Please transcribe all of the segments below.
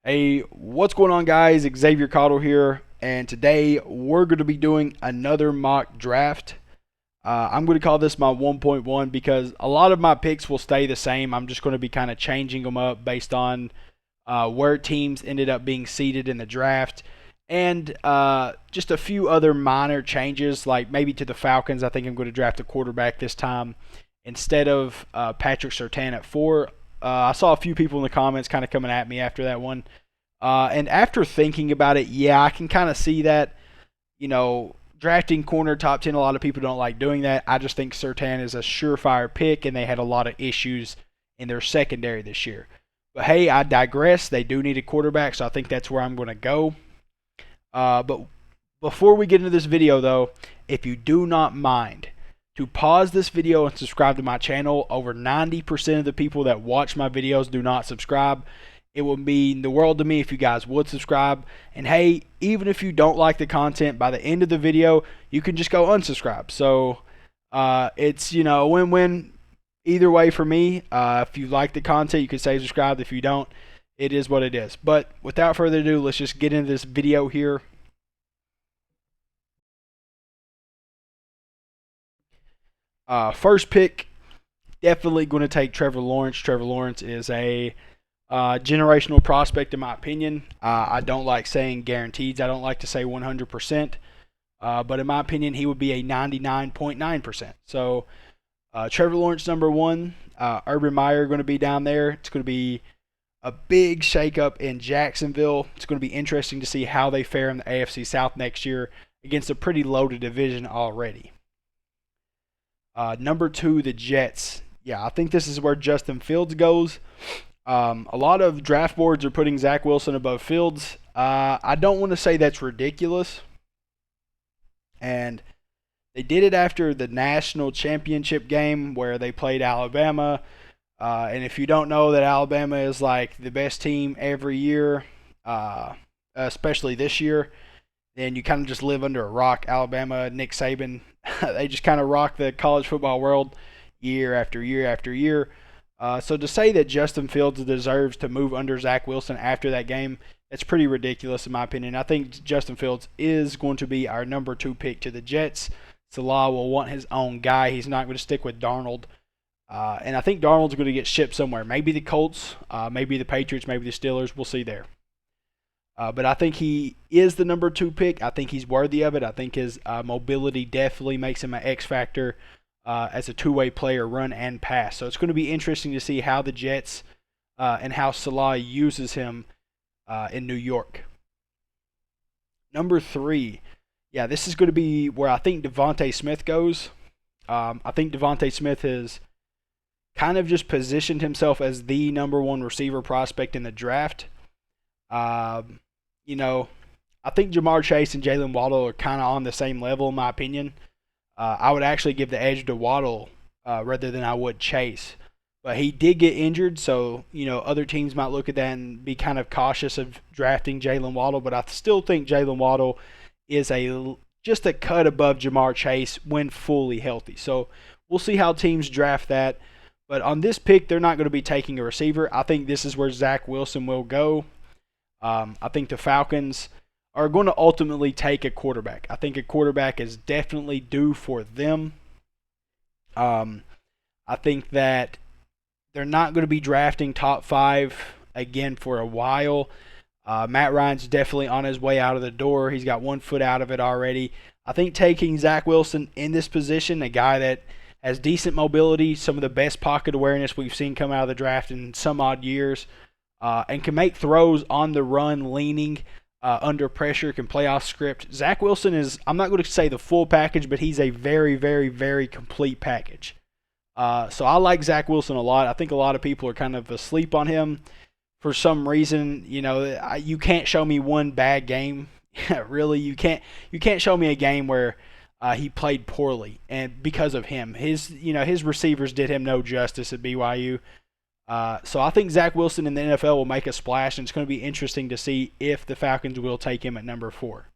Hey, what's going on, guys? Xavier Cottle here, and today we're going to be doing another mock draft. I'm going to call this my 1.1 because a lot of my picks will stay the same. I'm just going to be kind of changing them up based on where teams ended up being seated in the draft, and just a few other minor changes, like maybe to the Falcons. I think I'm going to draft a quarterback this time instead of Patrick Surtain at 4. I saw a few people in the comments kind of coming at me after that one. And after thinking about it, yeah, I can kind of see that. Drafting corner top 10, a lot of people don't like doing that. I just think Surtain is a surefire pick, and they had a lot of issues in their secondary this year. But hey, I digress. They do need a quarterback, so I think that's where I'm going to go. But before we get into this video, though, if you do not mind to pause this video and subscribe to my channel, over 90% of the people that watch my videos do not subscribe. It would mean the world to me if you guys would subscribe. And hey, even if you don't like the content, by the end of the video, you can just go unsubscribe. So it's, a win-win either way for me. If you like the content, you can say subscribe. If you don't, it is what it is. But without further ado, let's just get into this video here. First pick, definitely going to take Trevor Lawrence. Trevor Lawrence is a generational prospect, in my opinion. I don't like saying guaranteed. I don't like to say 100%. But in my opinion, he would be a 99.9%. So Trevor Lawrence, number one. Urban Meyer going to be down there. It's going to be a big shakeup in Jacksonville. It's going to be interesting to see how they fare in the AFC South next year against a pretty loaded division already. Number two, the Jets. Yeah, I think this is where Justin Fields goes. A lot of draft boards are putting Zach Wilson above Fields. I don't want to say that's ridiculous. And they did it after the national championship game where they played Alabama. And if you don't know that Alabama is like the best team every year, especially this year, then you kind of just live under a rock. Alabama, Nick Saban, they just kind of rock the college football world year after year after year. So to say that Justin Fields deserves to move under Zach Wilson after that game, it's pretty ridiculous in my opinion. I think Justin Fields is going to be our number 2 pick to the Jets. Salah will want his own guy. He's not going to stick with Darnold. And I think Darnold's going to get shipped somewhere. Maybe the Colts, maybe the Patriots, maybe the Steelers. We'll see there. But I think he is the number 2 pick. I think he's worthy of it. I think his mobility definitely makes him an X factor as a two-way player, run and pass. So it's going to be interesting to see how the Jets and how Salah uses him in New York. Number 3. Yeah, this is going to be where I think Devontae Smith goes. I think Devontae Smith has kind of just positioned himself as the number 1 receiver prospect in the draft. I think Jamar Chase and Jalen Waddle are kind of on the same level, in my opinion. I would actually give the edge to Waddle rather than I would Chase. But he did get injured, so other teams might look at that and be kind of cautious of drafting Jalen Waddle. But I still think Jalen Waddle is just a cut above Jamar Chase when fully healthy. So we'll see how teams draft that. But on this pick, they're not going to be taking a receiver. I think this is where Zach Wilson will go. I think the Falcons are going to ultimately take a quarterback. I think a quarterback is definitely due for them. I think that they're not going to be drafting top 5 again for a while. Matt Ryan's definitely on his way out of the door. He's got 1 foot out of it already. I think taking Zach Wilson in this position, a guy that has decent mobility, some of the best pocket awareness we've seen come out of the draft in some odd years, and can make throws on the run, leaning, under pressure, can play off script. Zach Wilson is, I'm not going to say the full package, but he's a very, very, very complete package. So I like Zach Wilson a lot. I think a lot of people are kind of asleep on him for some reason. You can't show me one bad game. Really, you can't show me a game where he played poorly, and because of him, his receivers did him no justice at BYU. So I think Zach Wilson in the NFL will make a splash, and it's going to be interesting to see if the Falcons will take him at number 4.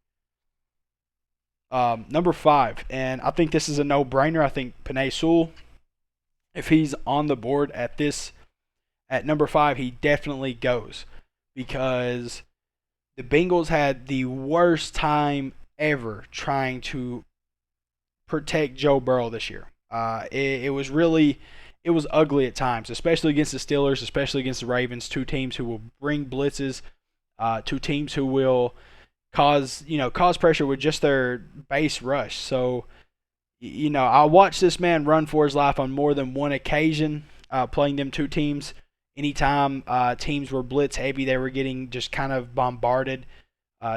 Number 5, and I think this is a no-brainer. I think Penei Sewell, if he's on the board at number 5, he definitely goes. because the Bengals had the worst time ever trying to protect Joe Burrow this year. It was really it was ugly at times, especially against the Steelers, especially against the Ravens, two teams who will bring blitzes, two teams who will cause pressure with just their base rush. So I watched this man run for his life on more than one occasion, playing them two teams. Anytime teams were blitz heavy, they were getting just kind of bombarded.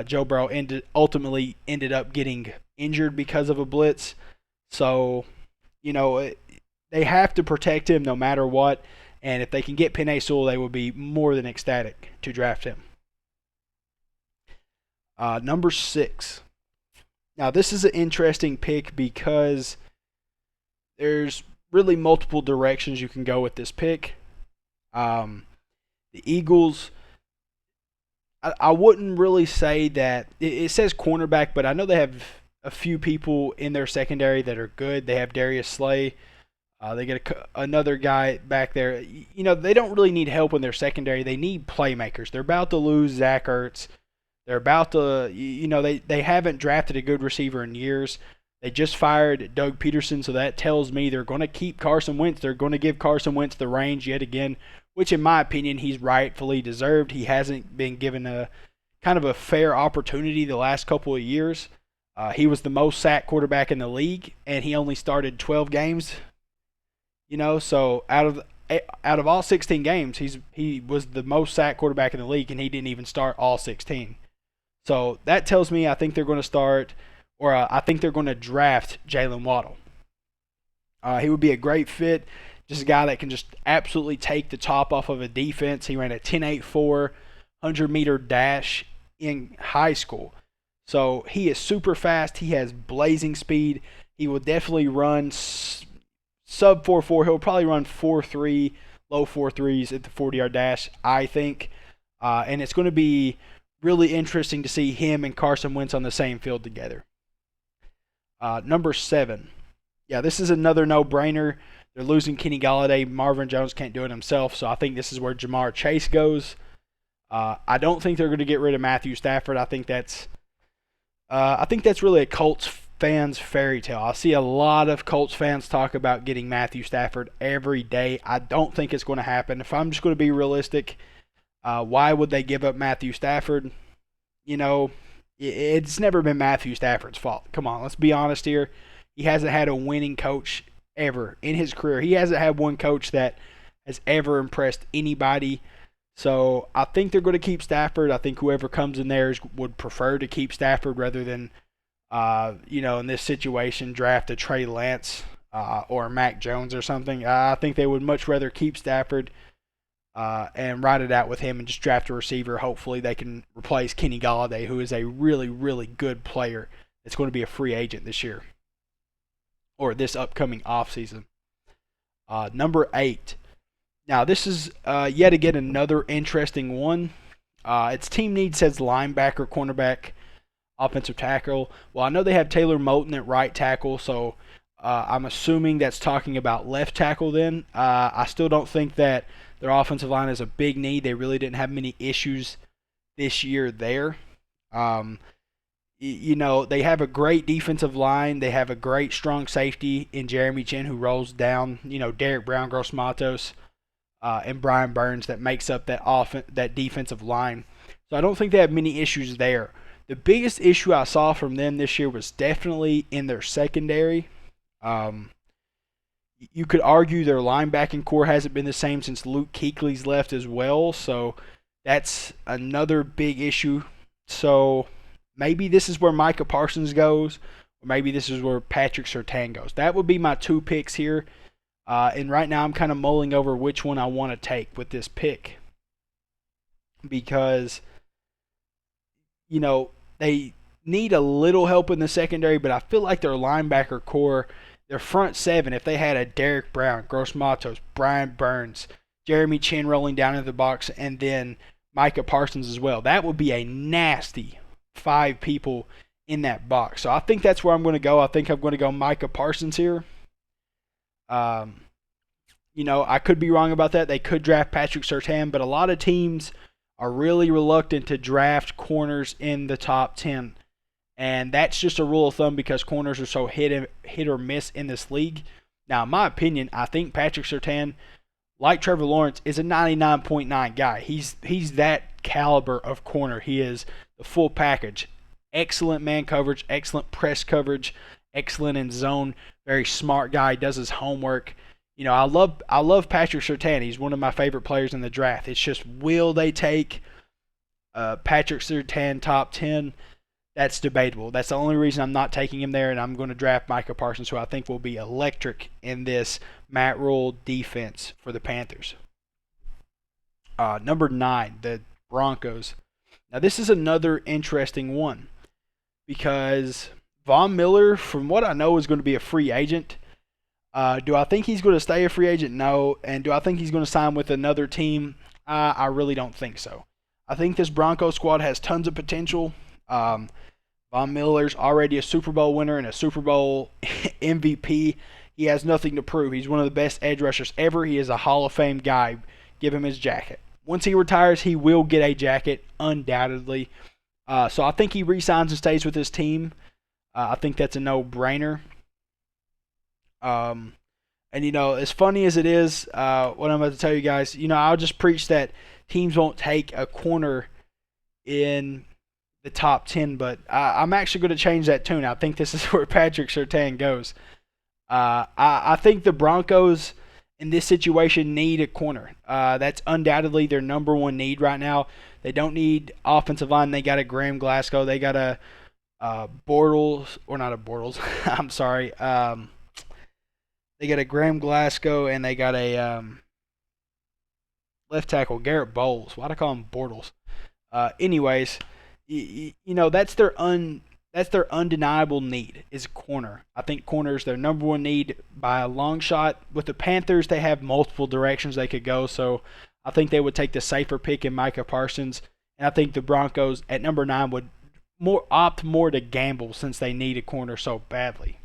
Joe Burrow ultimately ended up getting injured because of a blitz. So, they have to protect him no matter what. And if they can get Penei Sewell, they would be more than ecstatic to draft him. Number 6. Now, this is an interesting pick because there's really multiple directions you can go with this pick. The Eagles, I wouldn't really say that it says cornerback, but I know they have a few people in their secondary that are good. They have Darius Slay. They get another guy back there. They don't really need help in their secondary. They need playmakers. They're about to lose Zach Ertz. They're about to, they haven't drafted a good receiver in years. They just fired Doug Peterson, so that tells me they're going to keep Carson Wentz. They're going to give Carson Wentz the range yet again, which in my opinion he's rightfully deserved. He hasn't been given a kind of a fair opportunity the last couple of years. He was the most sacked quarterback in the league, and he only started 12 games. So out of all 16 games, he was the most sacked quarterback in the league, and he didn't even start all 16. So that tells me I think they're going to start, or I think they're going to draft Jaylen Waddle. He would be a great fit, just a guy that can just absolutely take the top off of a defense. He ran a 10.84 100-meter dash in high school. So he is super fast. He has blazing speed. He will definitely run sub 4.4. He'll probably run 4.3, low 4.3s at the 40-yard dash, I think. And it's going to be really interesting to see him and Carson Wentz on the same field together. Number 7. Yeah, this is another no-brainer. They're losing Kenny Golladay. Marvin Jones can't do it himself, so I think this is where Ja'Marr Chase goes. I don't think they're going to get rid of Matthew Stafford. I think that's really a Colts fans' fairy tale. I see a lot of Colts fans talk about getting Matthew Stafford every day. I don't think it's going to happen. If I'm just going to be realistic, why would they give up Matthew Stafford? It's never been Matthew Stafford's fault. Come on, let's be honest here. He hasn't had a winning coach ever in his career. He hasn't had one coach that has ever impressed anybody. So I think they're going to keep Stafford. I think whoever comes in there would prefer to keep Stafford rather than, in this situation, draft a Trey Lance or Mac Jones or something. I think they would much rather keep Stafford and ride it out with him and just draft a receiver. Hopefully they can replace Kenny Golladay, who is a really, really good player that's going to be a free agent this year or this upcoming offseason. Number 8. Now, this is yet again another interesting one. Its team need says linebacker, cornerback, offensive tackle. Well, I know they have Taylor Moton at right tackle, so I'm assuming that's talking about left tackle then. I still don't think that their offensive line is a big need. They really didn't have many issues this year there. They have a great defensive line. They have a great strong safety in Jeremy Chinn who rolls down, Derek Brown, Gross Matos, and Brian Burns that makes up that defensive line. So I don't think they have many issues there. The biggest issue I saw from them this year was definitely in their secondary. You could argue their linebacking core hasn't been the same since Luke Kuechly's left as well, so that's another big issue. So maybe this is where Micah Parsons goes, or maybe this is where Patrick Surtain goes. That would be my 2 picks here. And right now I'm kind of mulling over which one I want to take with this pick. Because, they need a little help in the secondary, but I feel like their linebacker core, their front 7, if they had a Derek Brown, Gross Matos, Brian Burns, Jeremy Chinn rolling down into the box, and then Micah Parsons as well, that would be a nasty 5 people in that box. So I think that's where I'm going to go. I think I'm going to go Micah Parsons here. I could be wrong about that. They could draft Patrick Surtain, but a lot of teams are really reluctant to draft corners in the top 10. And that's just a rule of thumb because corners are so hit or miss in this league. Now, in my opinion, I think Patrick Surtain, like Trevor Lawrence, is a 99.9 guy. He's that caliber of corner. He is the full package. Excellent man coverage, excellent press coverage, excellent in zone, very smart guy, does his homework. I love Patrick Surtain. He's one of my favorite players in the draft. It's just, will they take Patrick Surtain top 10? That's debatable. That's the only reason I'm not taking him there, and I'm going to draft Micah Parsons, who I think will be electric in this Matt Rhule defense for the Panthers. Number 9, the Broncos. Now, this is another interesting one because Von Miller, from what I know, is going to be a free agent. Do I think he's going to stay a free agent? No. And do I think he's going to sign with another team? I really don't think so. I think this Broncos squad has tons of potential. Von Miller's already a Super Bowl winner and a Super Bowl MVP. He has nothing to prove. He's one of the best edge rushers ever. He is a Hall of Fame guy. Give him his jacket. Once he retires, he will get a jacket, undoubtedly. So I think he re-signs and stays with his team. I think that's a no-brainer. And, as funny as it is, what I'm about to tell you guys, I'll just preach that teams won't take a corner in the top 10, but I'm actually going to change that tune. I think this is where Patrick Surtain goes. I think the Broncos in this situation need a corner. That's undoubtedly their number one need right now. They don't need offensive line. They got a Graham Glasgow. They got a Bortles, or not a Bortles. I'm sorry. They got a Graham Glasgow, and they got a left tackle, Garrett Bowles. Why'd I call him Bortles? Anyways, that's their undeniable need is corner. I think corner is their number one need by a long shot. With the Panthers, they have multiple directions they could go, so I think they would take the safer pick in Micah Parsons, and I think the Broncos at number 9 would opt more to gamble since they need a corner so badly.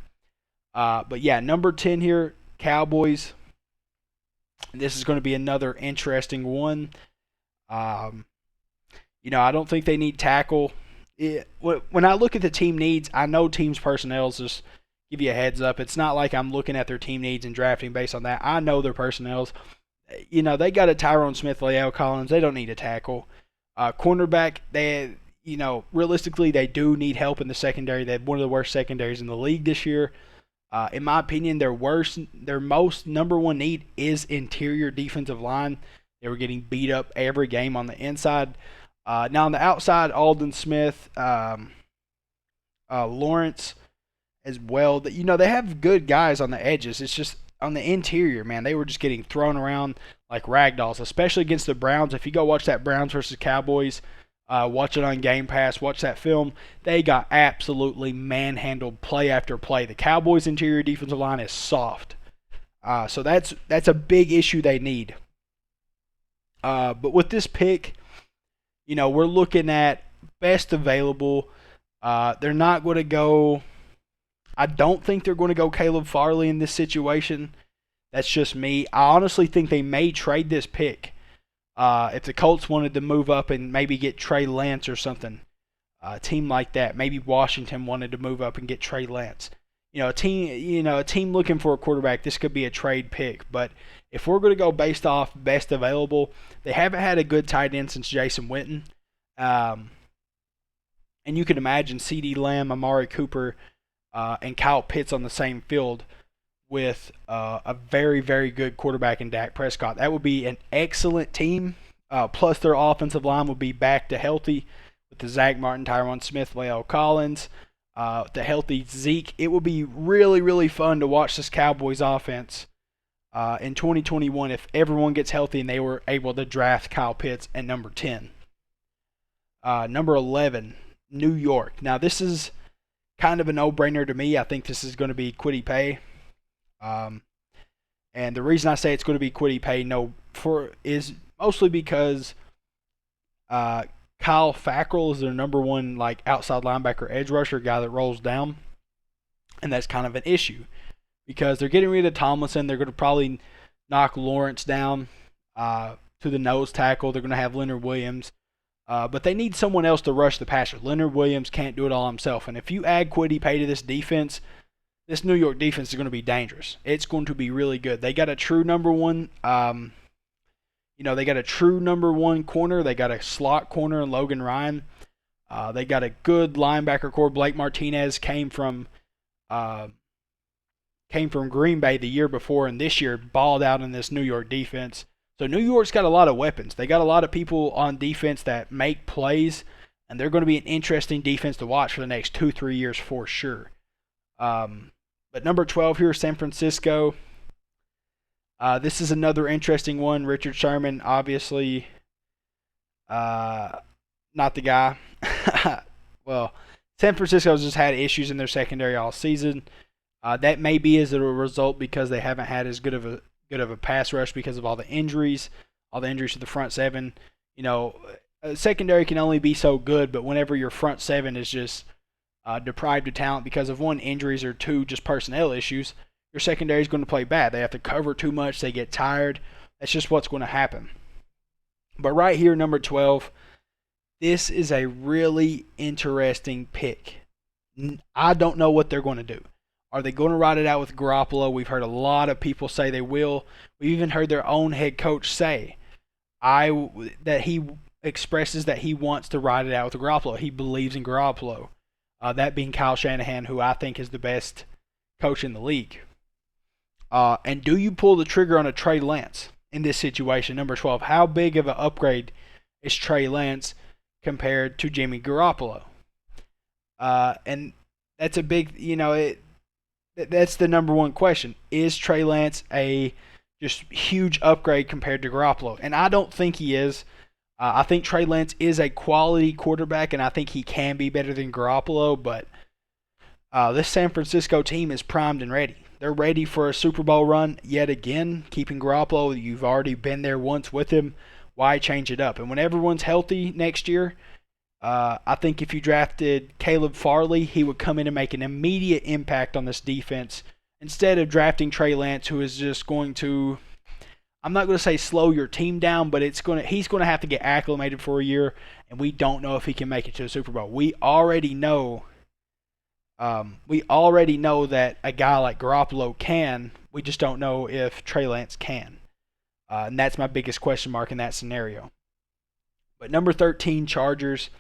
But yeah, number 10 here, Cowboys. This is going to be another interesting one. I don't think they need tackle. When I look at the team needs, I know teams' personnel, just give you a heads up. It's not like I'm looking at their team needs and drafting based on that. I know their personnel. They got a Tyrone Smith, La'el Collins. They don't need a tackle. Cornerback, realistically, they do need help in the secondary. They have one of the worst secondaries in the league this year. In my opinion, their most number one need is interior defensive line. They were getting beat up every game on the inside. Now on the outside, Aldon Smith, Lawrence as well. They have good guys on the edges. It's just on the interior, man, they were just getting thrown around like ragdolls, especially against the Browns. If you go watch that Browns versus Cowboys, watch it on Game Pass, watch that film, they got absolutely manhandled play after play. The Cowboys' interior defensive line is soft. So that's a big issue they need. But with this pick, we're looking at best available. They're not going to go. I don't think they're going to go Caleb Farley in this situation. That's just me. I honestly think they may trade this pick. If the Colts wanted to move up and maybe get Trey Lance or something, a team like that. Maybe Washington wanted to move up and get Trey Lance. A team looking for a quarterback, this could be a trade pick. But if we're going to go based off best available, they haven't had a good tight end since Jason Witten. And you can imagine CeeDee Lamb, Amari Cooper, and Kyle Pitts on the same field with a very, very good quarterback in Dak Prescott. That would be an excellent team. Plus their offensive line would be back to healthy with the Zach Martin, Tyron Smith, La'el Collins, the healthy Zeke. It would be really, really fun to watch this Cowboys offense in 2021 if everyone gets healthy and they were able to draft Kyle Pitts at number 10. Number 11, New York. Now, this is kind of a no-brainer to me. I think this is going to be Kwity Paye. And the reason I say it's going to be Kwity Paye is mostly because Kyle Fackrell is their number one outside linebacker edge rusher, guy that rolls down. And that's kind of an issue because they're getting rid of Tomlinson. They're going to probably knock Lawrence down to the nose tackle. They're going to have Leonard Williams. But they need someone else to rush the passer. Leonard Williams can't do it all himself. And if you add Kwity Paye to this defense, this New York defense is going to be dangerous. It's going to be really good. They got a true number one. They got a true number one corner. They got a slot corner in Logan Ryan. They got a good linebacker core. Blake Martinez came from Green Bay the year before, and this year balled out in this New York defense. So New York's got a lot of weapons. They got a lot of people on defense that make plays, and they're going to be an interesting defense to watch for the next 2-3 years for sure. But number 12 here, San Francisco. This is another interesting one. Richard Sherman, obviously, not the guy. Well, San Francisco's just had issues in their secondary all season. That may be as a result because they haven't had as good of a pass rush because of all the injuries to the front seven. Secondary can only be so good, but whenever your front seven is just deprived of talent because of one, injuries, or two, just personnel issues, your secondary is going to play bad. They have to cover too much. They get tired. That's just what's going to happen. But right here, number 12, this is a really interesting pick. I don't know what they're going to do. Are they going to ride it out with Garoppolo? We've heard a lot of people say they will. We've even heard their own head coach say that he expresses that he wants to ride it out with Garoppolo. He believes in Garoppolo. That being Kyle Shanahan, who I think is the best coach in the league. And do you pull the trigger on a Trey Lance in this situation? Number 12, how big of an upgrade is Trey Lance compared to Jimmy Garoppolo? And that's a big, that's the number one question. Is Trey Lance a just huge upgrade compared to Garoppolo? And I don't think he is. I think Trey Lance is a quality quarterback, and I think he can be better than Garoppolo, but this San Francisco team is primed and ready. They're ready for a Super Bowl run yet again. Keeping Garoppolo, you've already been there once with him. Why change it up? And when everyone's healthy next year, I think if you drafted Caleb Farley, he would come in and make an immediate impact on this defense instead of drafting Trey Lance, who is just going to, I'm not going to say slow your team down, but he's going to have to get acclimated for a year, and we don't know if he can make it to a Super Bowl. We already know that a guy like Garoppolo can. We just don't know if Trey Lance can. And that's my biggest question mark in that scenario. But number 13, Chargers.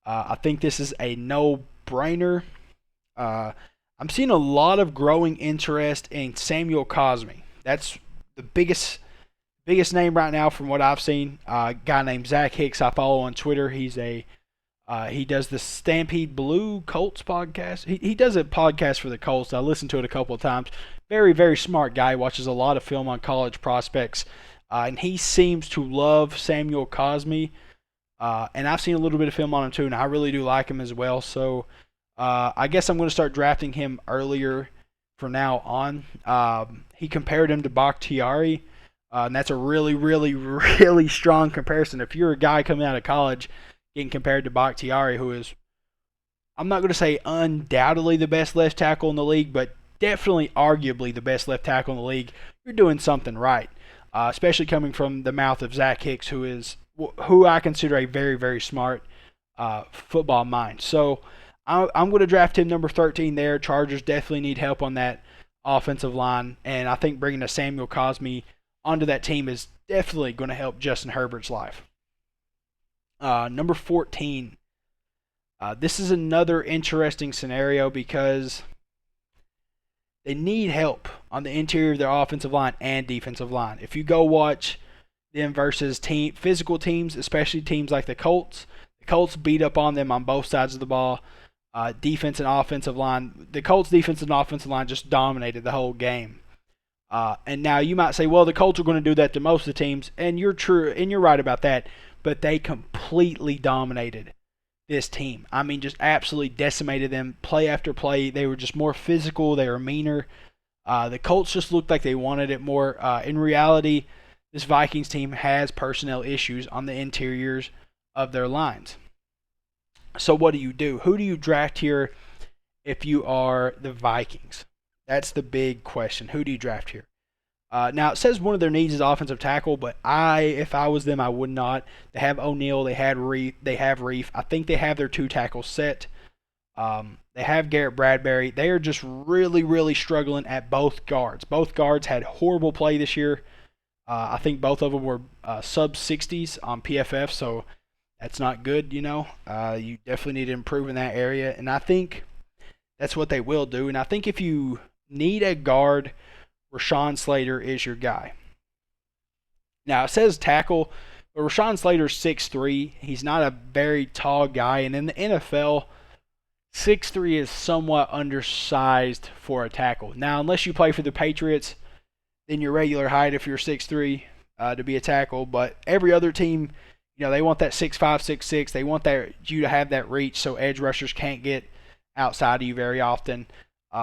I think this is a no-brainer. I'm seeing a lot of growing interest in Samuel Cosmi. That's the biggest name right now from what I've seen. A guy named Zach Hicks I follow on Twitter. He does the Stampede Blue Colts podcast. He does a podcast for the Colts. I listened to it a couple of times. Very, very smart guy. Watches a lot of film on college prospects. And he seems to love Samuel Cosmi. And I've seen a little bit of film on him too, and I really do like him as well. So I guess I'm going to start drafting him earlier from now on. He compared him to Bakhtiari, and that's a really, really, really strong comparison. If you're a guy coming out of college getting compared to Bakhtiari, who is, I'm not going to say undoubtedly the best left tackle in the league, but definitely arguably the best left tackle in the league, you're doing something right, especially coming from the mouth of Zach Hicks, who I consider a very, very smart football mind. So I'm going to draft him number 13 there. Chargers definitely need help on that offensive line, and I think bringing a Samuel Cosmi onto that team is definitely going to help Justin Herbert's life. Number 14. This is another interesting scenario because they need help on the interior of their offensive line and defensive line. If you go watch them versus physical teams, especially teams like the Colts beat up on them on both sides of the ball. Defense and offensive line. The Colts' defense and offensive line just dominated the whole game. And now you might say, well, the Colts are going to do that to most of the teams, and you're true, and you're right about that. But they completely dominated this team. I mean, just absolutely decimated them play after play. They were just more physical. They were meaner. The Colts just looked like they wanted it more. In reality, this Vikings team has personnel issues on the interiors of their lines. So what do you do? Who do you draft here if you are the Vikings? That's the big question. Who do you draft here? Now it says one of their needs is offensive tackle, but if I was them, I would not. They have O'Neal, they have Reef. I think they have their two tackles set. They have Garrett Bradbury. They are just really, really struggling at both guards. Both guards had horrible play this year. I think both of them were sub 60s on PFF, so that's not good, you know. You definitely need to improve in that area, and I think that's what they will do. And I think if you need a guard, Rashawn Slater is your guy. Now, it says tackle, but Rashawn Slater's 6'3". He's not a very tall guy, and in the NFL, 6'3" is somewhat undersized for a tackle. Now, unless you play for the Patriots, then your regular height if you're 6'3" to be a tackle. But every other team, you know, they want that 6'5", 6'6". They want you to have that reach so edge rushers can't get outside of you very often.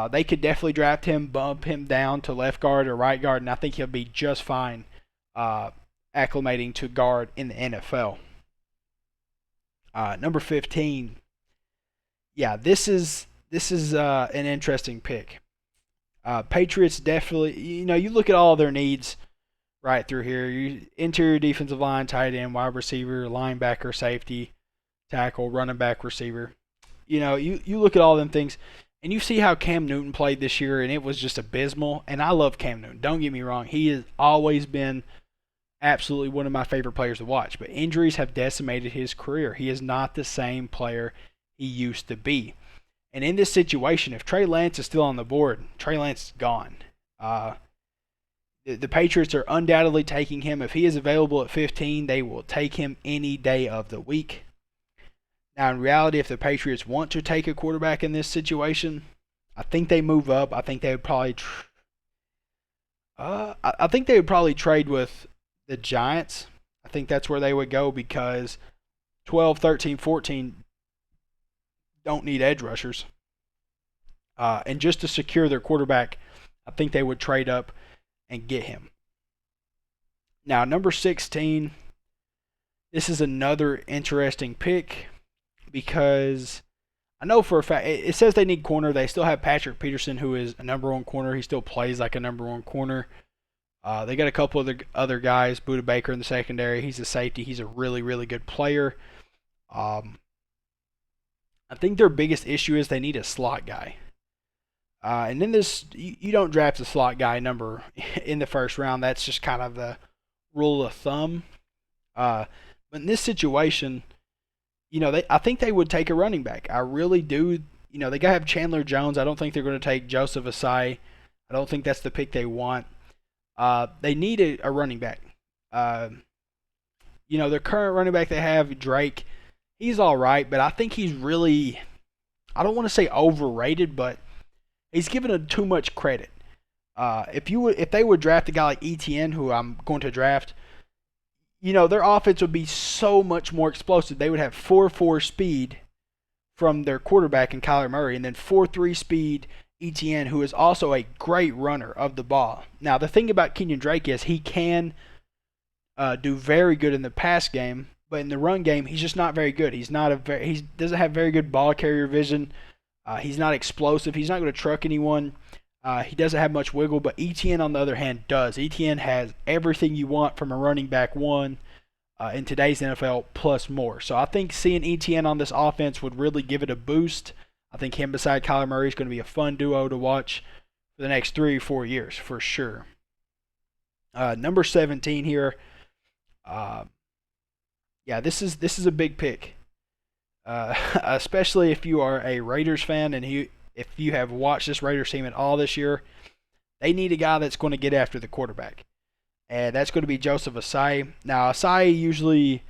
They could definitely draft him, bump him down to left guard or right guard, and I think he'll be just fine acclimating to guard in the NFL. Number 15. Yeah, this is an interesting pick. Patriots definitely, you know, you look at all their needs right through here. Interior defensive line, tight end, wide receiver, linebacker, safety, tackle, running back, receiver. You know, you look at all them things, and you see how Cam Newton played this year, and it was just abysmal. And I love Cam Newton. Don't get me wrong. He has always been absolutely one of my favorite players to watch. But injuries have decimated his career. He is not the same player he used to be. And in this situation, if Trey Lance is still on the board, Trey Lance is gone. The Patriots are undoubtedly taking him. If he is available at 15, they will take him any day of the week. Now, in reality, if the Patriots want to take a quarterback in this situation, I think they move up. I think they would probably I think they would probably trade with the Giants. I think that's where they would go because 12, 13, 14 don't need edge rushers. And just to secure their quarterback, I think they would trade up and get him. Now, number 16, this is another interesting pick because I know for a fact, it says they need corner. They still have Patrick Peterson, who is a number one corner. He still plays like a number one corner. They got a couple of other guys, Budda Baker in the secondary. He's a safety. He's a really, really good player. I think their biggest issue is they need a slot guy. And in this, you don't draft a slot guy number in the first round. That's just kind of the rule of thumb. But in this situation, you know, I think they would take a running back. I really do. You know, they got to have Chandler Jones. I don't think they're going to take Joseph Asai. I don't think that's the pick they want. They need a running back. You know, their current running back they have, Drake, he's all right, but I think he's really, I don't want to say overrated, but he's given too much credit. If they would draft a guy like ETN, who I'm going to draft, you know, their offense would be so much more explosive. They would have 4.4 speed from their quarterback in Kyler Murray, and then 4.3 speed ETN, who is also a great runner of the ball. Now, the thing about Kenyon Drake is he can do very good in the pass game, but in the run game, he's just not very good. He doesn't have very good ball carrier vision. He's not explosive. He's not going to truck anyone. He doesn't have much wiggle, but ETN, on the other hand, does. ETN has everything you want from a running back one in today's NFL plus more. So I think seeing ETN on this offense would really give it a boost. I think him beside Kyler Murray is going to be a fun duo to watch for the next 3 or 4 years for sure. Number 17 here. Yeah, this is a big pick. Especially if you are a Raiders fan and if you have watched this Raiders team at all this year, they need a guy that's going to get after the quarterback. And that's going to be Joseph Asai. Now, Asai usually,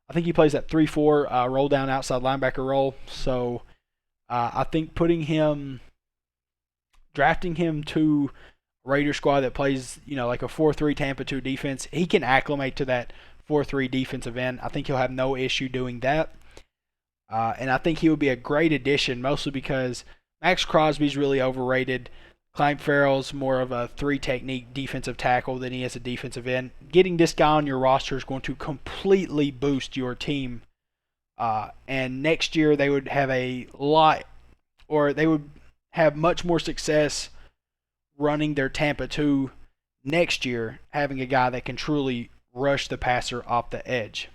I think he plays that 3-4 roll down outside linebacker role. So I think drafting him to a Raider squad that plays, you know, like a 4-3 Tampa 2 defense, he can acclimate to that 4-3 defensive end. I think he'll have no issue doing that. And I think he would be a great addition, mostly because Max Crosby's really overrated. Clyde Farrell's more of a 3-technique defensive tackle than he is a defensive end. Getting this guy on your roster is going to completely boost your team. And next year they would have they would have much more success running their Tampa 2 next year having a guy that can truly rush the passer off the edge.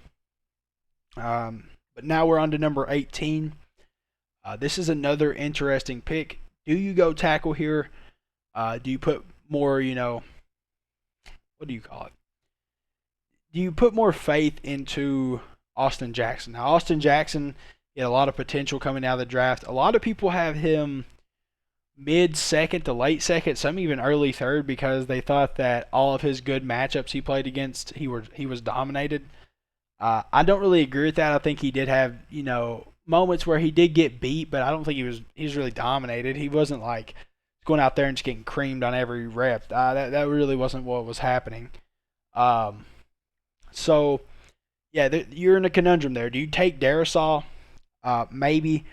But now we're on to number 18. This is another interesting pick. Do you go tackle here? Do you put more, what do you call it? Do you put more faith into Austin Jackson? Now, Austin Jackson had a lot of potential coming out of the draft. A lot of people have him mid-second to late second, some even early third, because they thought that all of his good matchups he played against, he was dominated. I don't really agree with that. I think he did have, moments where he did get beat, but I don't think he was really dominated. He wasn't like going out there and just getting creamed on every rep. That really wasn't what was happening. So, yeah, you're in a conundrum there. Do you take Darrisaw? Maybe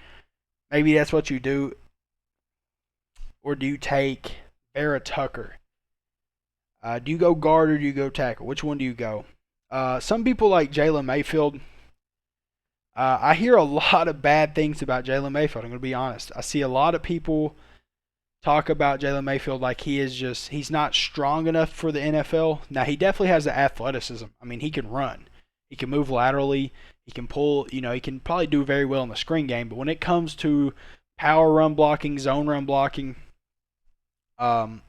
that's what you do. Or do you take Vera Tucker? Do you go guard or do you go tackle? Which one do you go? Some people like Jalen Mayfield. I hear a lot of bad things about Jalen Mayfield. I'm going to be honest. I see a lot of people talk about Jalen Mayfield like he's not strong enough for the NFL. Now, he definitely has the athleticism. I mean, he can run. He can move laterally. He can pull. He can probably do very well in the screen game. But when it comes to power run blocking, zone run blocking, running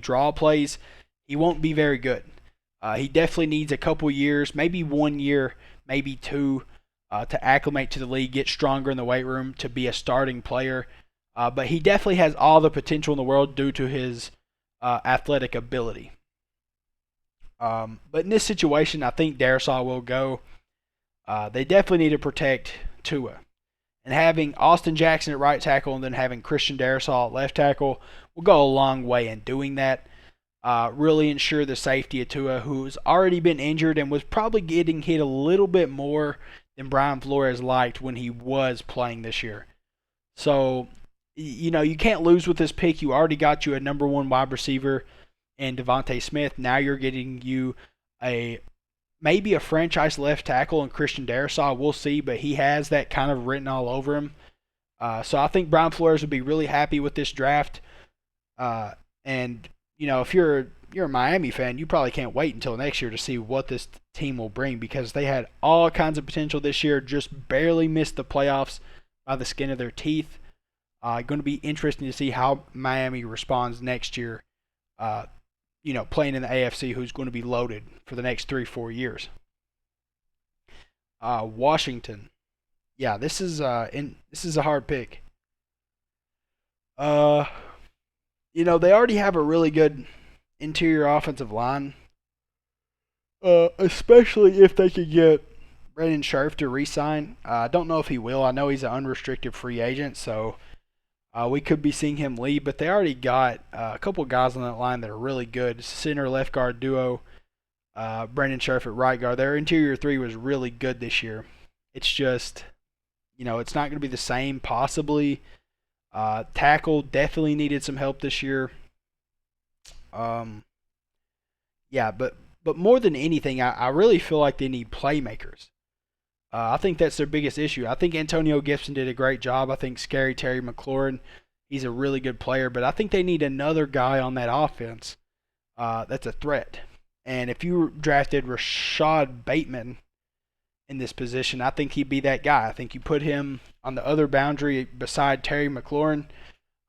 draw plays, he won't be very good. He definitely needs a couple years, maybe 1 year, maybe two, to acclimate to the league, get stronger in the weight room, to be a starting player. But he definitely has all the potential in the world due to his athletic ability. But in this situation, I think Darrisaw will go. They definitely need to protect Tua. And having Austin Jackson at right tackle and then having Christian Darrisaw at left tackle will go a long way in doing that. Really ensure the safety of Tua, who's already been injured and was probably getting hit a little bit more than Brian Flores liked when he was playing this year. So, you can't lose with this pick. You already got you a number one wide receiver in Devontae Smith. Now you're getting you maybe a franchise left tackle in Christian Darrisaw. We'll see, but he has that kind of written all over him. So I think Brian Flores would be really happy with this draft. And if you're a Miami fan, you probably can't wait until next year to see what this team will bring, because they had all kinds of potential this year, just barely missed the playoffs by the skin of their teeth. Going to be interesting to see how Miami responds next year. Playing in the AFC, who's going to be loaded for the next 3-4 years. Washington, yeah, this is a hard pick. They already have a really good interior offensive line, especially if they could get Brandon Scherff to re-sign. I don't know if he will. I know he's an unrestricted free agent, so we could be seeing him leave, but they already got a couple guys on that line that are really good. Center left guard duo, Brandon Scherff at right guard. Their interior three was really good this year. It's just, it's not going to be the same possibly. Tackle definitely needed some help this year. But more than anything, I really feel like they need playmakers. I think that's their biggest issue. I think Antonio Gibson did a great job. I think Scary Terry McLaurin, he's a really good player. But I think they need another guy on that offense that's a threat. And if you drafted Rashad Bateman in this position, I think he'd be that guy. I think you put him on the other boundary beside Terry McLaurin,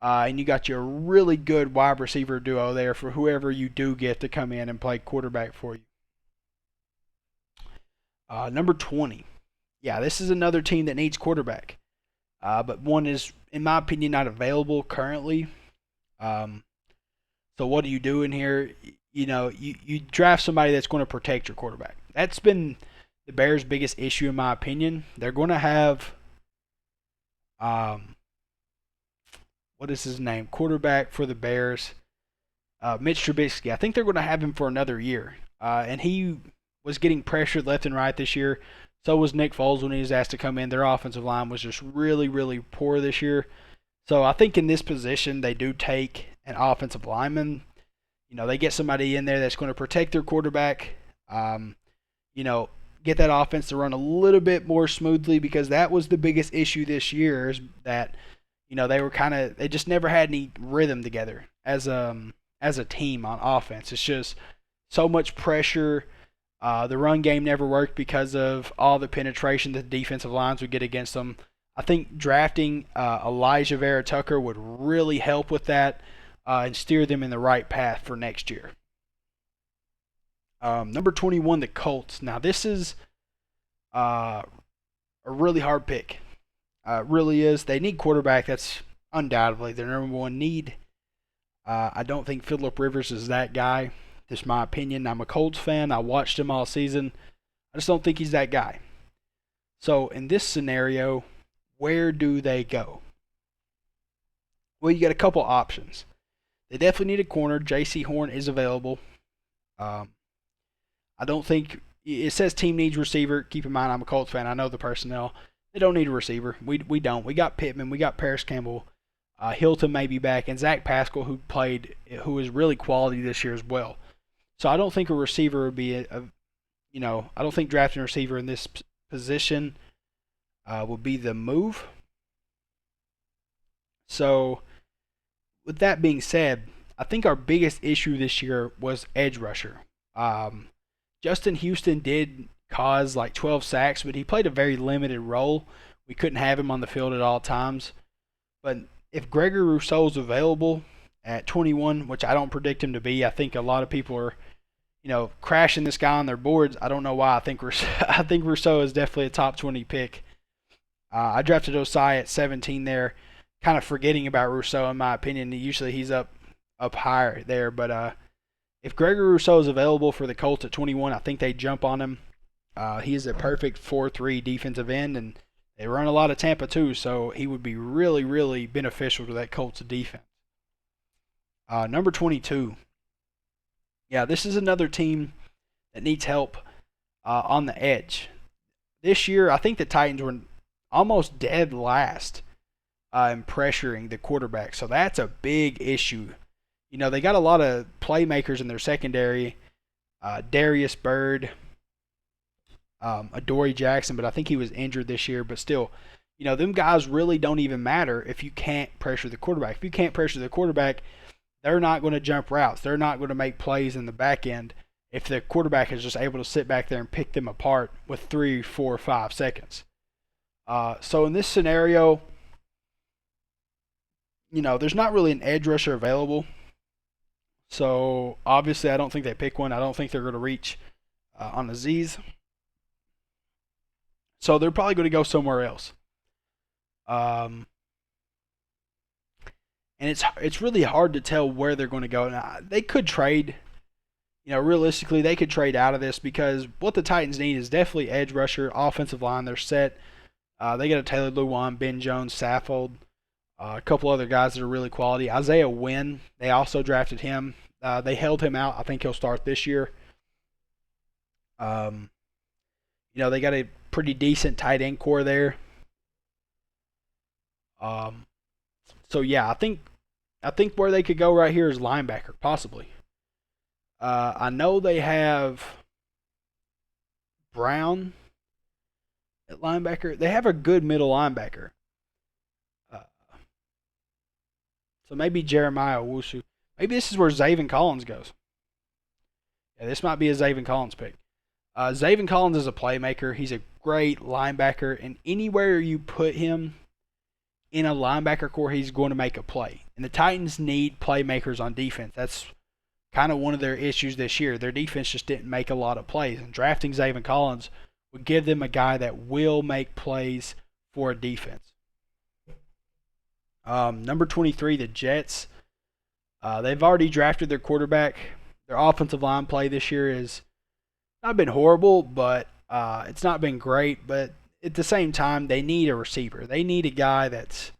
and you got your really good wide receiver duo there for whoever you do get to come in and play quarterback for you. Number 20. Yeah, this is another team that needs quarterback. But one is, in my opinion, not available currently. So what do you do in here? You draft somebody that's going to protect your quarterback. That's been the Bears' biggest issue, in my opinion. They're going to have, what is his name? Quarterback for the Bears, Mitch Trubisky. I think they're going to have him for another year. And he was getting pressured left and right this year. So was Nick Foles when he was asked to come in. Their offensive line was just really, really poor this year. So I think in this position, they do take an offensive lineman. They get somebody in there that's going to protect their quarterback. Get that offense to run a little bit more smoothly, because that was the biggest issue this year, is that, they just never had any rhythm together as a as a team on offense. It's just so much pressure. The run game never worked because of all the penetration that the defensive lines would get against them. I think drafting Elijah Vera Tucker would really help with that and steer them in the right path for next year. Number 21, the Colts. Now, this is a really hard pick. It really is. They need quarterback. That's undoubtedly their number one need. I don't think Phillip Rivers is that guy. Just my opinion. I'm a Colts fan. I watched him all season. I just don't think he's that guy. So in this scenario, where do they go? Well, you got a couple options. They definitely need a corner. J.C. Horn is available. I don't think it says team needs receiver. Keep in mind, I'm a Colts fan. I know the personnel. They don't need a receiver. We don't. We got Pittman. We got Paris Campbell. Hilton may be back, and Zach Pascal, who is really quality this year as well. So I don't think a receiver would be I don't think drafting a receiver in this position would be the move. So with that being said, I think our biggest issue this year was edge rusher. Justin Houston did cause like 12 sacks, but he played a very limited role. We couldn't have him on the field at all times. But if Gregory Rousseau is available at 21, which I don't predict him to be, I think a lot of people are, crashing this guy on their boards. I don't know why. I think Rousseau is definitely a top 20 pick. I drafted Osai at 17 there, kind of forgetting about Rousseau in my opinion. Usually he's up higher there, but if Gregory Rousseau is available for the Colts at 21, I think they jump on him. He is a perfect 4-3 defensive end, and they run a lot of Tampa too, so he would be really, really beneficial to that Colts defense. Number 22. Yeah, this is another team that needs help on the edge. This year, I think the Titans were almost dead last in pressuring the quarterback, so that's a big issue. They got a lot of playmakers in their secondary. Darius Byrd, Adoree Jackson, but I think he was injured this year. But still, them guys really don't even matter if you can't pressure the quarterback. If you can't pressure the quarterback, they're not going to jump routes. They're not going to make plays in the back end if the quarterback is just able to sit back there and pick them apart with 3, 4, 5 seconds. So in this scenario, there's not really an edge rusher available. So obviously I don't think they pick one. I don't think they're going to reach on Azeez. So they're probably going to go somewhere else. And it's really hard to tell where they're going to go. Now, they could trade. Realistically, they could trade out of this because what the Titans need is definitely edge rusher, offensive line. They're set. They got a Taylor Lewan, Ben Jones, Saffold, a couple other guys that are really quality. Isaiah Wynn, they also drafted him. They held him out. I think he'll start this year. They got a pretty decent tight end core there. So yeah, I think where they could go right here is linebacker, possibly. I know they have Brown at linebacker. They have a good middle linebacker. So maybe Jeremiah Owusu. Maybe this is where Zaven Collins goes. Yeah, this might be a Zaven Collins pick. Zaven Collins is a playmaker. He's a great linebacker, and anywhere you put him in a linebacker core, he's going to make a play. And the Titans need playmakers on defense. That's kind of one of their issues this year. Their defense just didn't make a lot of plays. And drafting Zaven Collins would give them a guy that will make plays for a defense. Number 23, the Jets. They've already drafted their quarterback. Their offensive line play this year has not been horrible, but it's not been great. But at the same time, they need a receiver. They need a guy that's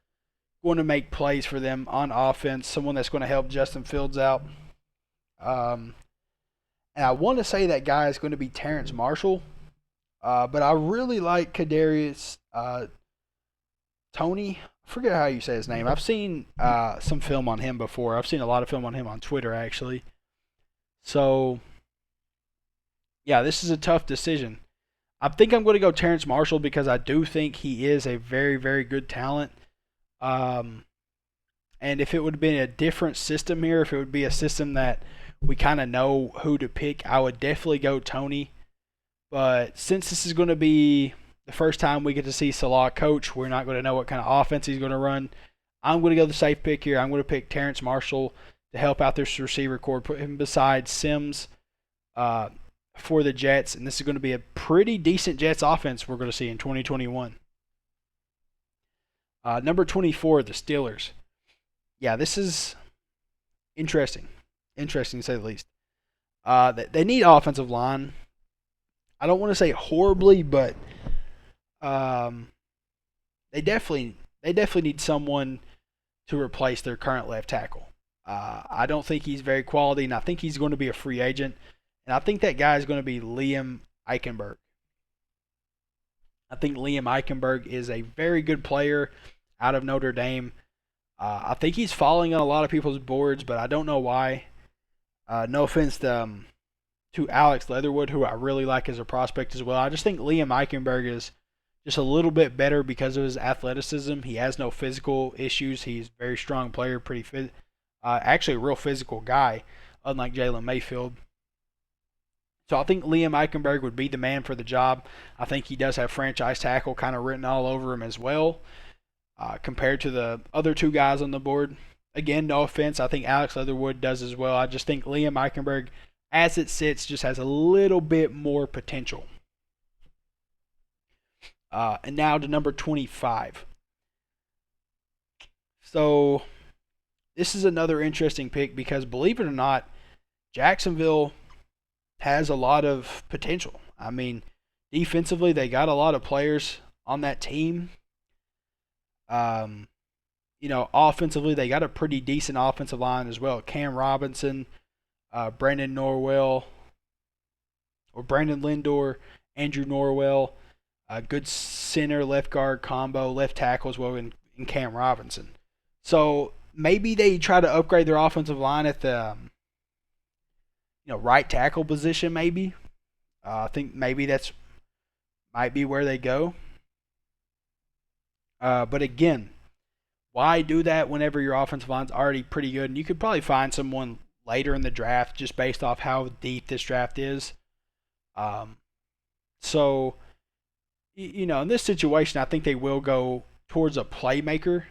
going to make plays for them on offense, someone that's going to help Justin Fields out. And I want to say that guy is going to be Terrence Marshall, but I really like Kadarius Toney. I forget how you say his name. I've seen some film on him before. I've seen a lot of film on him on Twitter, actually. So, yeah, this is a tough decision. I think I'm going to go Terrence Marshall because I do think he is a very, very good talent. And And if it would have been a different system here, if it would be a system that we kind of know who to pick, I would definitely go Tony. But since this is going to be the first time we get to see Salah coach, we're not going to know what kind of offense he's going to run. I'm going to go the safe pick here. I'm going to pick Terrence Marshall to help out this receiver core, put him beside Sims for the Jets, and this is going to be a pretty decent Jets offense we're going to see in 2021. Number 24, the Steelers. Yeah, this is interesting. Interesting to say the least. They need offensive line. I don't want to say horribly, but they definitely need someone to replace their current left tackle. I don't think he's very quality, and I think he's going to be a free agent. And I think that guy is going to be Liam Eichenberg. I think Liam Eichenberg is a very good player out of Notre Dame. I think he's falling on a lot of people's boards, but I don't know why. No offense to Alex Leatherwood, who I really like as a prospect as well. I just think Liam Eichenberg is just a little bit better because of his athleticism. He has no physical issues. He's a very strong player, pretty fit. Actually, a real physical guy, unlike Jalen Mayfield. So I think Liam Eichenberg would be the man for the job. I think he does have franchise tackle kind of written all over him as well, compared to the other two guys on the board. Again, no offense. I think Alex Leatherwood does as well. I just think Liam Eichenberg, as it sits, just has a little bit more potential. And now to number 25. So this is another interesting pick because, believe it or not, Jacksonville has a lot of potential. I mean, defensively, they got a lot of players on that team. Offensively, they got a pretty decent offensive line as well. Cam Robinson, Brandon Lindor, Andrew Norwell, a good center, left guard combo, left tackle as well in Cam Robinson. So maybe they try to upgrade their offensive line at the right tackle position maybe. I think maybe that's might be where they go. But again, why do that whenever your offensive line's already pretty good? And you could probably find someone later in the draft just based off how deep this draft is. So, in this situation, I think they will go towards a playmaker.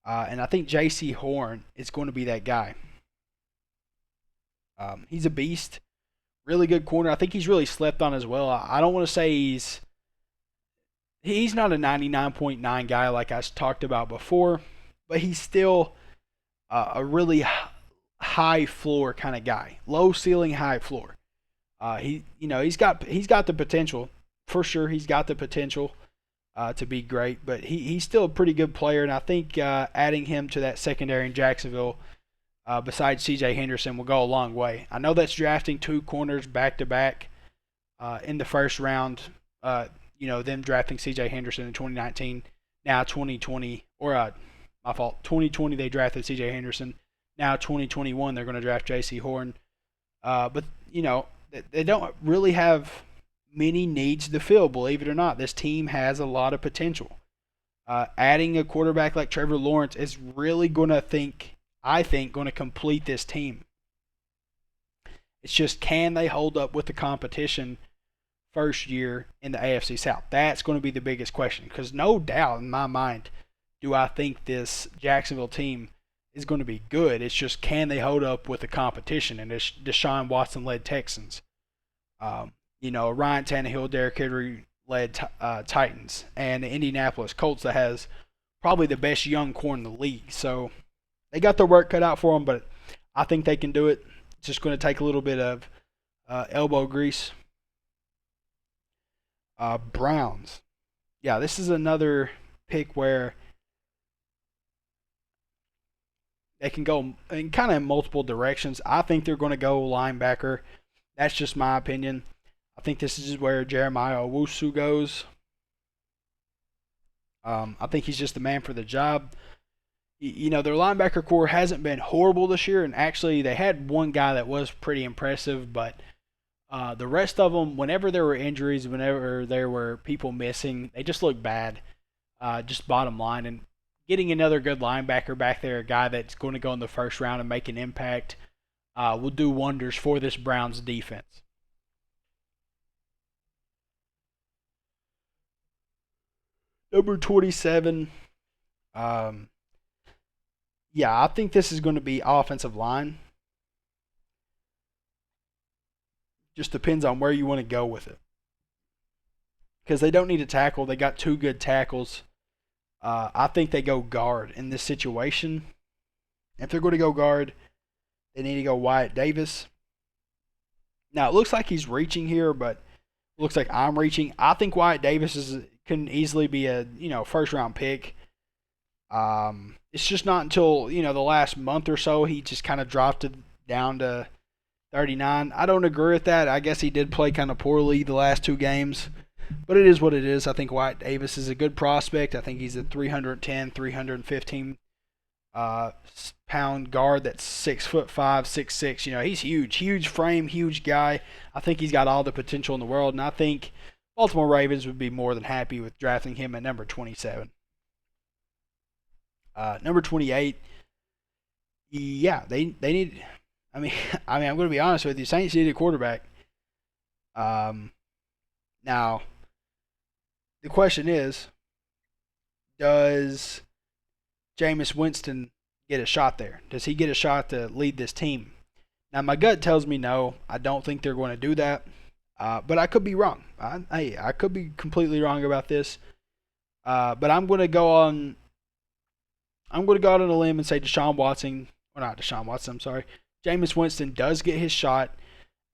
And I think J.C. Horn is going to be that guy. He's a beast. Really good corner. I think he's really slept on as well. I don't want to say he's not a 99.9 guy like I talked about before, but he's still a really high floor kind of guy. Low ceiling, high floor. He's got the potential. For sure, he's got the potential to be great, but he's still a pretty good player, and I think adding him to that secondary in Jacksonville besides C.J. Henderson will go a long way. I know that's drafting two corners back-to-back in the first round. Them drafting C.J. Henderson in 2019. Now 2020, 2020 they drafted C.J. Henderson. Now 2021 they're going to draft J.C. Horn. But they don't really have many needs to fill, believe it or not. This team has a lot of potential. Adding a quarterback like Trevor Lawrence is really going to going to complete this team. It's just, can they hold up with the competition first year in the AFC South? That's going to be the biggest question, because no doubt in my mind do I think this Jacksonville team is going to be good. It's just, can they hold up with the competition and this Deshaun Watson-led Texans? Ryan Tannehill, Derrick Henry-led Titans, and the Indianapolis Colts that has probably the best young core in the league. So they got their work cut out for them, but I think they can do it. It's just going to take a little bit of elbow grease. Browns. Yeah, this is another pick where they can go in kind of multiple directions. I think they're going to go linebacker. That's just my opinion. I think this is where Jeremiah Owusu goes. I think he's just the man for the job. Their linebacker core hasn't been horrible this year, and actually they had one guy that was pretty impressive, but the rest of them, whenever there were injuries, whenever there were people missing, they just looked bad, just bottom line. And getting another good linebacker back there, a guy that's going to go in the first round and make an impact, will do wonders for this Browns defense. Number 27. Yeah, I think this is going to be offensive line. Just depends on where you want to go with it. Because they don't need a tackle. They got two good tackles. I think they go guard in this situation. If they're going to go guard, they need to go Wyatt Davis. Now, it looks like he's reaching here, but it looks like I'm reaching. I think Wyatt Davis can easily be a first round pick. It's just not until the last month or so he just kind of dropped it down to 39. I don't agree with that. I guess he did play kind of poorly the last two games, but it is what it is. I think Wyatt Davis is a good prospect. I think he's a 310, 315 pound guard that's 6'5", 6'6". He's huge frame, huge guy. I think he's got all the potential in the world, and I think Baltimore Ravens would be more than happy with drafting him at number 27. Number 28. Yeah, they need. I mean, I'm going to be honest with you. Saints need a quarterback. Now, the question is, does Jameis Winston get a shot there? Does he get a shot to lead this team? Now, my gut tells me no. I don't think they're going to do that. But I could be wrong. I could be completely wrong about this. But I'm going to go on. I'm going to go out on a limb and say Deshaun Watson, or not Deshaun Watson. I'm sorry. Jameis Winston does get his shot.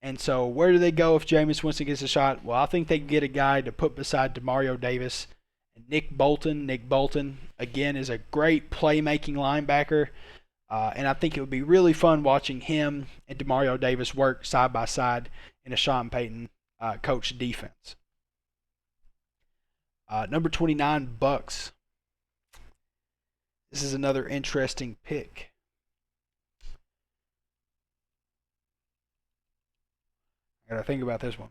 And so where do they go if Jameis Winston gets a shot? Well, I think they can get a guy to put beside Demario Davis. Nick Bolton. Nick Bolton, again, is a great playmaking linebacker. And I think it would be really fun watching him and Demario Davis work side by side in a Sean Payton coach defense. Number 29, Bucks. This is another interesting pick. I gotta think about this one.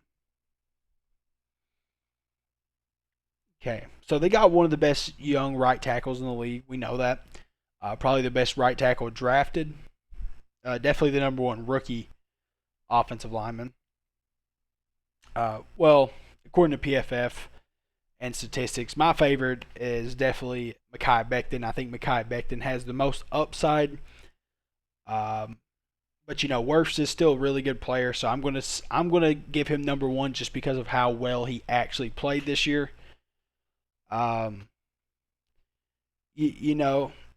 Okay, so they got one of the best young right tackles in the league. We know that. Probably the best right tackle drafted. Definitely the number one rookie offensive lineman. Well, according to PFF and statistics, my favorite is definitely Mekhi Becton. I think Mekhi Becton has the most upside. But Wirfs is still a really good player, so I'm gonna give him number one just because of how well he actually played this year.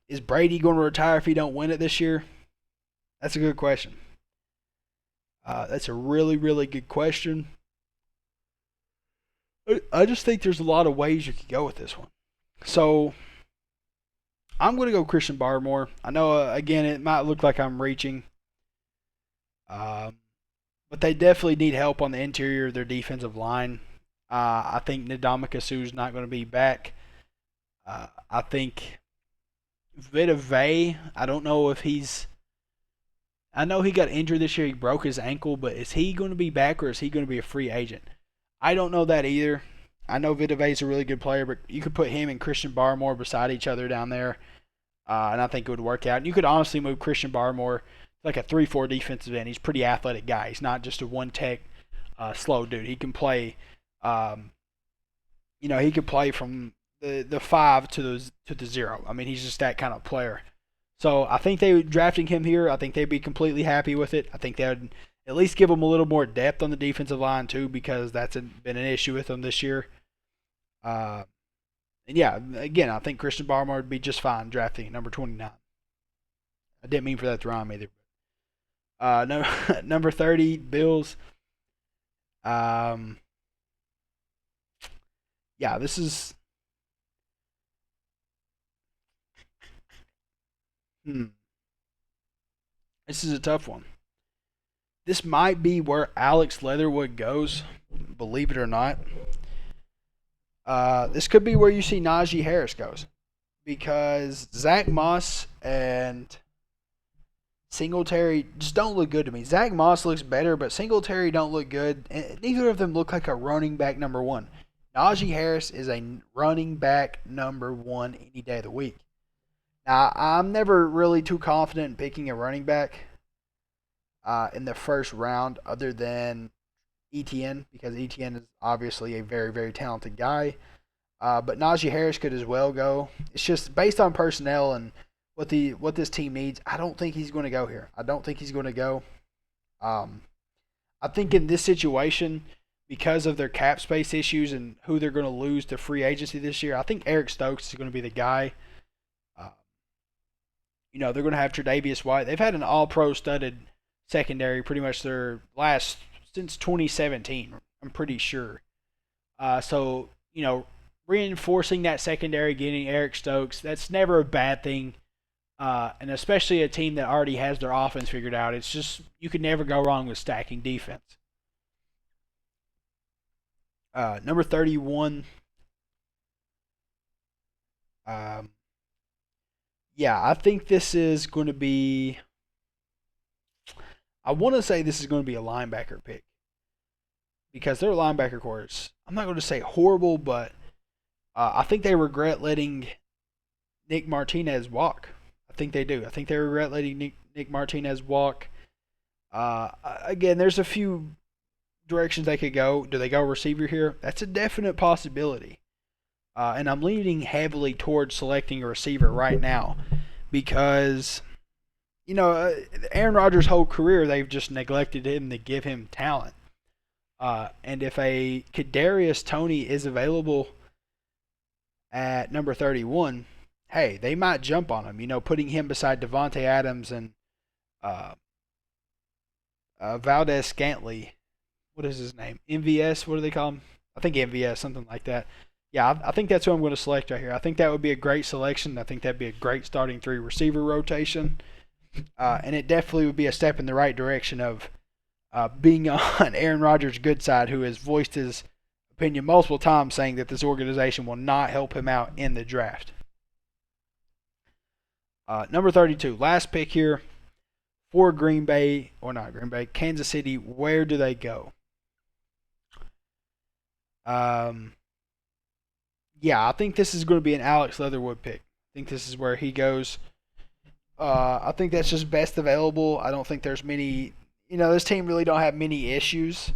Is Brady going to retire if he don't win it this year? That's a good question. That's a really, really good question. I just think there's a lot of ways you could go with this one. So I'm going to go Christian Barmore. I know, again, it might look like I'm reaching. But they definitely need help on the interior of their defensive line. I think Ndamukong Suh's not going to be back. I think Vita Vea, I don't know if I know he got injured this year. He broke his ankle, but is he going to be back or is he going to be a free agent? I don't know that either. I know Vita Vea's a really good player, but you could put him and Christian Barmore beside each other down there, and I think it would work out. And you could honestly move Christian Barmore like a 3-4 defensive end. He's a pretty athletic guy. He's not just a one-tech slow dude. He can play, he could play from the 5 to the 0. I mean, he's just that kind of player. So I think drafting him here, I think they'd be completely happy with it. I think they would at least give him a little more depth on the defensive line too, because that's been an issue with them this year. And yeah, again, I think Christian Barmore would be just fine drafting at number 29. I didn't mean for that to rhyme either. Number 30, Bills. Yeah, this is. This is a tough one. This might be where Alex Leatherwood goes, believe it or not. This could be where you see Najee Harris goes, because Zach Moss and Singletary just don't look good to me. Zach Moss looks better, but Singletary don't look good. And neither of them look like a running back number one. Najee Harris is a running back number one any day of the week. Now, I'm never really too confident in picking a running back in the first round other than ETN because ETN is obviously a very, very talented guy. But Najee Harris could as well go. It's just based on personnel and what this team needs. I don't think he's going to go here. I don't think he's going to go. Um, I think in this situation, because of their cap space issues and who they're going to lose to free agency this year, I think Eric Stokes is going to be the guy. Uh, they're going to have Tre'Davious White. They've had an all-pro studded secondary pretty much their last since 2017. I'm pretty sure. So reinforcing that secondary, getting Eric Stokes, that's never a bad thing. And especially a team that already has their offense figured out. It's just you could never go wrong with stacking defense. Number 31. Yeah, I think this is going to be. I want to say this is going to be a linebacker pick because their linebacker core is. I'm not going to say horrible, but I think they regret letting Nick Martinez walk. I think they do. I think they regret letting Nick Martinez walk. Again, there's a few directions they could go. Do they go receiver here? That's a definite possibility. And I'm leaning heavily towards selecting a receiver right now because, Aaron Rodgers' whole career, they've just neglected him to give him talent. And if a Kadarius Toney is available at number 31, hey, they might jump on him. Putting him beside Devontae Adams and Valdez Scantley. What is his name? MVS? What do they call him? I think MVS, something like that. Yeah, I think that's who I'm going to select right here. I think that would be a great selection. I think that'd be a great starting 3 receiver rotation. And it definitely would be a step in the right direction of being on Aaron Rodgers' good side, who has voiced his opinion multiple times saying that this organization will not help him out in the draft. Number 32, last pick here for Kansas City. Where do they go? Yeah, I think this is going to be an Alex Leatherwood pick. I think this is where he goes. I think that's just best available. I don't think there's many. This team really don't have many issues.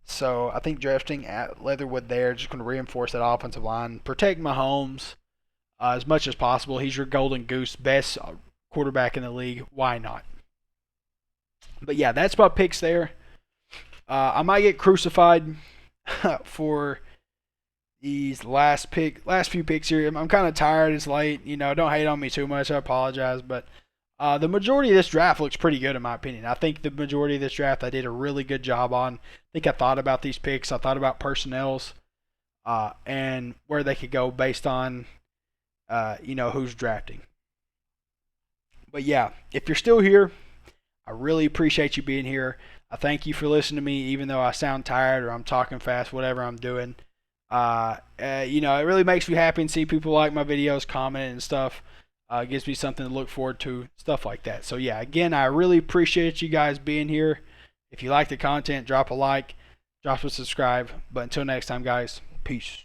So I think drafting at Leatherwood there just going to reinforce that offensive line, protect Mahomes as much as possible. He's your golden goose, best quarterback in the league. Why not? But yeah, that's my picks there. I might get crucified for these last few picks here. I'm kind of tired. It's late. Don't hate on me too much. I apologize, but the majority of this draft looks pretty good in my opinion. I think the majority of this draft I did a really good job on. I think I thought about these picks. I thought about personnels and where they could go based on who's drafting. But yeah, if you're still here, I really appreciate you being here. I thank you for listening to me, even though I sound tired or I'm talking fast, whatever I'm doing. It really makes me happy to see people like my videos, comment and stuff. It gives me something to look forward to, stuff like that. So yeah, again, I really appreciate you guys being here. If you like the content, drop a like, drop a subscribe. But until next time, guys, peace.